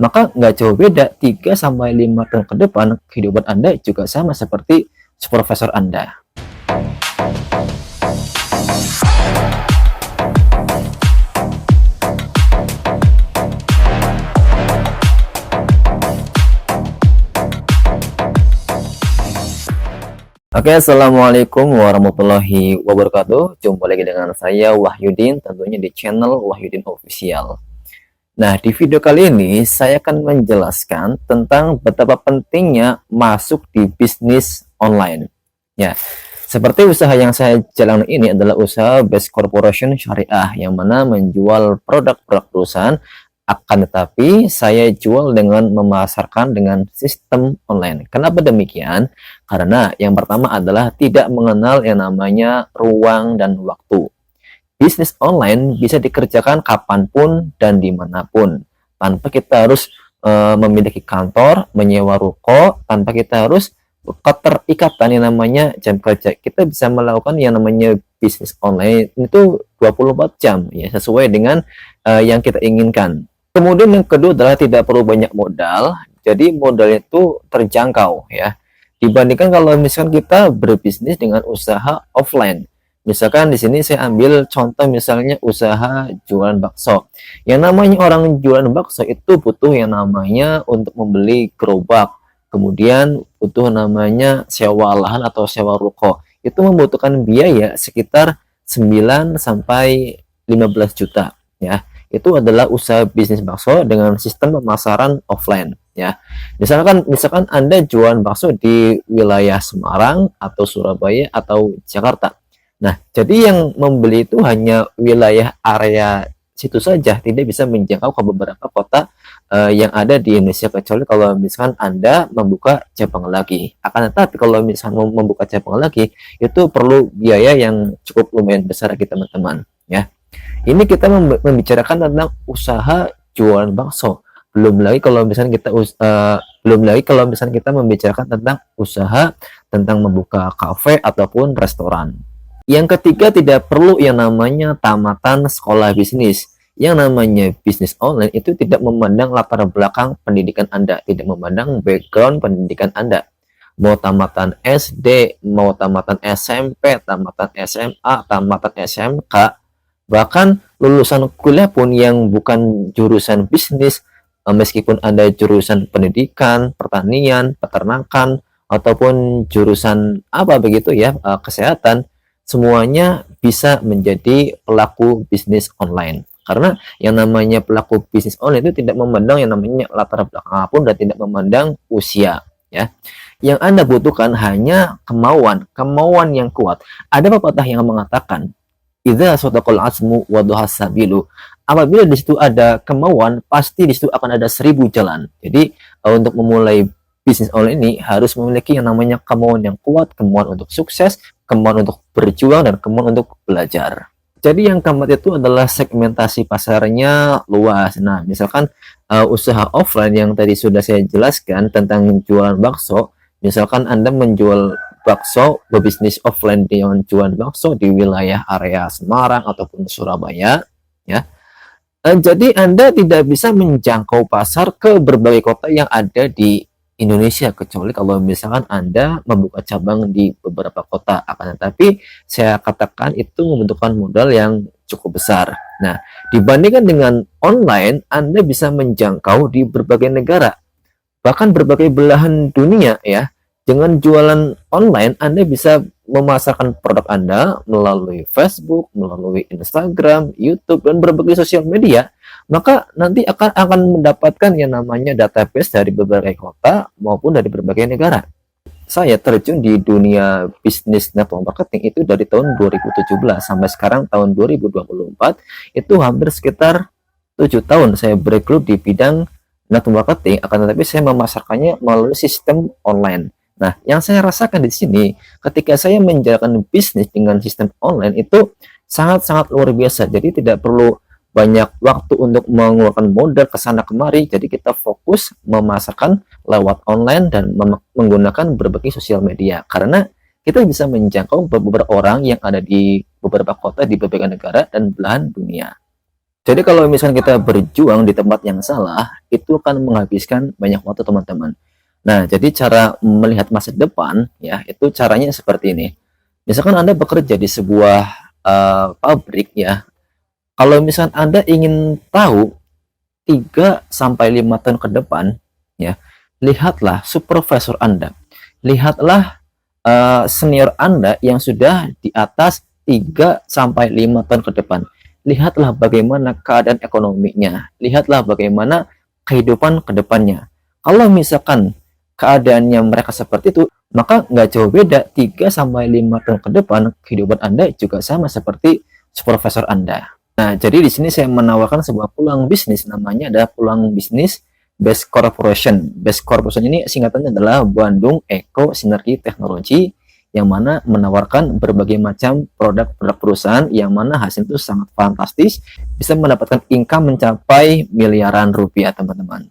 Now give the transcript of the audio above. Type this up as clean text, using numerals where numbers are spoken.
maka nggak jauh beda 3 sampai 5 tahun ke depan kehidupan Anda juga sama seperti supervisor Anda. Oke, assalamualaikum warahmatullahi wabarakatuh. Jumpa lagi dengan saya Wahyudin, tentunya di channel Wahyudin Official. Nah, di video kali ini saya akan menjelaskan tentang betapa pentingnya masuk di bisnis online. Ya, seperti usaha yang saya jalankan ini adalah usaha Best Corporation Syariah, yang mana menjual produk-produk perusahaan, akan tetapi saya jual dengan memasarkan dengan sistem online. Kenapa demikian? Karena yang pertama adalah tidak mengenal yang namanya ruang dan waktu. Bisnis online bisa dikerjakan kapanpun dan dimanapun, tanpa kita harus memiliki kantor, menyewa ruko, tanpa kita harus keterikatan yang namanya jam kerja. Kita bisa melakukan yang namanya bisnis online itu 24 jam, ya, sesuai dengan yang kita inginkan. Kemudian yang kedua adalah tidak perlu banyak modal, jadi modalnya itu terjangkau, ya. Dibandingkan kalau misalkan kita berbisnis dengan usaha offline. Misalkan di sini saya ambil contoh misalnya usaha jualan bakso. Yang namanya orang jualan bakso itu butuh yang namanya untuk membeli gerobak, kemudian butuh namanya sewa lahan atau sewa ruko. Itu membutuhkan biaya sekitar 9 sampai 15 juta, ya. Itu adalah usaha bisnis bakso dengan sistem pemasaran offline, ya. Misalkan Anda jualan bakso di wilayah Semarang atau Surabaya atau Jakarta. Nah, jadi yang membeli itu hanya wilayah area situ saja, tidak bisa menjangkau ke beberapa kota yang ada di Indonesia, kecuali kalau misalkan Anda membuka cabang lagi. Akan tetapi kalau misalkan mau membuka cabang lagi, itu perlu biaya yang cukup lumayan besar kita teman-teman, ya. Ini kita membicarakan tentang usaha jualan bakso. Belum lagi kalau misalnya kita membicarakan tentang usaha tentang membuka kafe ataupun restoran. Yang ketiga, tidak perlu yang namanya tamatan sekolah bisnis. Yang namanya bisnis online itu tidak memandang latar belakang pendidikan Anda, tidak memandang background pendidikan Anda. Mau tamatan SD, mau tamatan SMP, tamatan SMA, tamatan SMK, bahkan lulusan kuliah pun yang bukan jurusan bisnis, meskipun Anda jurusan pendidikan, pertanian, peternakan, ataupun jurusan apa begitu ya, kesehatan, semuanya bisa menjadi pelaku bisnis online. Karena yang namanya pelaku bisnis online itu tidak memandang yang namanya latar belakang apapun dan tidak memandang usia, ya. Yang Anda butuhkan hanya kemauan yang kuat. Ada pepatah yang mengatakan, idza sadaqal azmu wa dhahas sabilu. Apabila di situ ada kemauan, pasti di situ akan ada 1000 jalan. Jadi untuk memulai bisnis online ini harus memiliki yang namanya kemauan yang kuat, kemauan untuk sukses, kemauan untuk berjuang, dan kemauan untuk belajar. Jadi yang keempat itu adalah segmentasi pasarnya luas. Nah, misalkan usaha offline yang tadi sudah saya jelaskan tentang jualan bakso, misalkan Anda menjual bakso, berbisnis offline dengan jualan bakso di wilayah area Semarang ataupun Surabaya, ya. Jadi Anda tidak bisa menjangkau pasar ke berbagai kota yang ada di Indonesia, kecuali kalau misalkan Anda membuka cabang di beberapa kota. Akan tetapi saya katakan itu membutuhkan modal yang cukup besar. Nah, dibandingkan dengan online, Anda bisa menjangkau di berbagai negara, bahkan berbagai belahan dunia, ya. Dengan jualan online, Anda bisa memasarkan produk Anda melalui Facebook, melalui Instagram, YouTube, dan berbagai sosial media. Maka nanti akan mendapatkan yang namanya database dari berbagai kota maupun dari berbagai negara. Saya terjun di dunia bisnis network marketing itu dari tahun 2017 sampai sekarang tahun 2024, itu hampir sekitar 7 tahun saya bergelut di bidang network marketing, akan tetapi saya memasarkannya melalui sistem online. Nah, yang saya rasakan di sini ketika saya menjalankan bisnis dengan sistem online itu sangat-sangat luar biasa. Jadi tidak perlu banyak waktu untuk mengeluarkan modal ke sana kemari. Jadi kita fokus memasarkan lewat online dan menggunakan berbagai sosial media. Karena kita bisa menjangkau beberapa orang yang ada di beberapa kota di berbagai negara dan belahan dunia. Jadi kalau misalkan kita berjuang di tempat yang salah, itu akan menghabiskan banyak waktu teman-teman. Nah, jadi cara melihat masa depan ya, itu caranya seperti ini. Misalkan Anda bekerja di sebuah pabrik ya. Kalau misalkan Anda ingin tahu 3 sampai 5 tahun ke depan ya, lihatlah supervisor Anda. Lihatlah senior Anda yang sudah di atas 3 sampai 5 tahun ke depan. Lihatlah bagaimana keadaan ekonominya. Lihatlah bagaimana kehidupan ke depannya. Kalau misalkan keadaannya mereka seperti itu, maka nggak jauh beda 3 sampai 5 tahun ke depan kehidupan Anda juga sama seperti supervisor Anda. Nah, jadi di sini saya menawarkan sebuah peluang bisnis, namanya adalah peluang bisnis Best Corporation. Best Corporation ini singkatannya adalah Bandung Eco Sinergi Teknologi, yang mana menawarkan berbagai macam produk-produk perusahaan yang mana hasil itu sangat fantastis, bisa mendapatkan income mencapai miliaran rupiah, teman-teman.